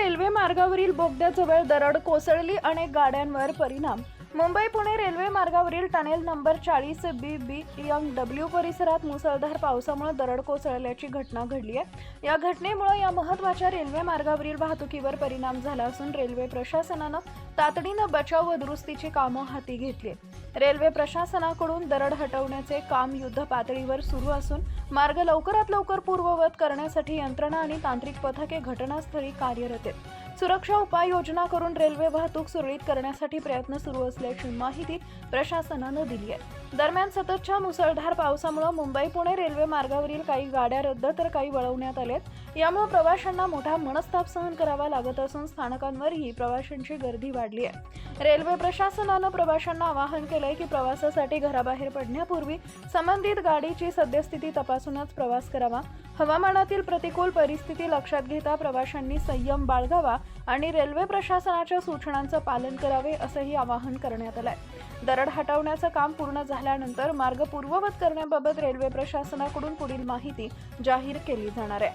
Railway मार्गावरील बोगद्याजवळ दरड कोसळली, अनेक गाड्यांवर परिणाम. मुंबई पुणे रेल्वे मार्गावरील टनेल नंबर 40 BB W परिसरात मुसळधार पावसामुळे दरड कोसळल्याची घटना घडली आहे. या घटनेमुळे या महत्त्वाच्या रेल्वे मार्गावरील वाहतुकीवर परिणाम झाला असून रेल्वे प्रशासनानं तातडीनं बचाव व दुरुस्तीची कामं हाती घेतली. रेल्वे प्रशासनाकडून दरड हटवण्याचे काम युद्ध पातळीवर सुरू असून मार्ग लवकरात लवकर पूर्ववत करण्यासाठी यंत्रणा आणि तांत्रिक पथके घटनास्थळी कार्यरत आहेत. सुरक्षा उपाययोजना करून रेल्वे वाहतूक सुरळीत करण्यासाठी प्रयत्न सुरू असल्याची माहिती प्रशासनानं दिली आहे. दरम्यान सततच्या मुसळधार पावसामुळे मुंबई पुणे रेल्वे मार्गावरील काही गाड्या रद्द तर काही वळवण्यात आल्यात. यामुळे प्रवाशांना मोठा मनस्ताप सहन करावा लागत असून स्थानकांवरही प्रवाशांची गर्दी वाढली आहे. रेल्वे प्रशासनानं प्रवाशांना आवाहन केलंय की प्रवासासाठी घराबाहेर पडण्यापूर्वी संबंधित गाडीची सद्यस्थिती तपासूनच प्रवास करावा. हवामानातील प्रतिकूल परिस्थिती लक्षात घेता प्रवाशांनी संयम बाळगावा आणि रेल्वे प्रशासनाच्या सूचनांचं पालन करावे असंही आवाहन करण्यात आलंय. दरड हटवण्याचं काम पूर्ण झाल्यानंतर मार्ग पूर्ववत करण्याबाबत रेल्वे प्रशासनाकडून पुढील माहिती जाहीर केली जाणार आहे.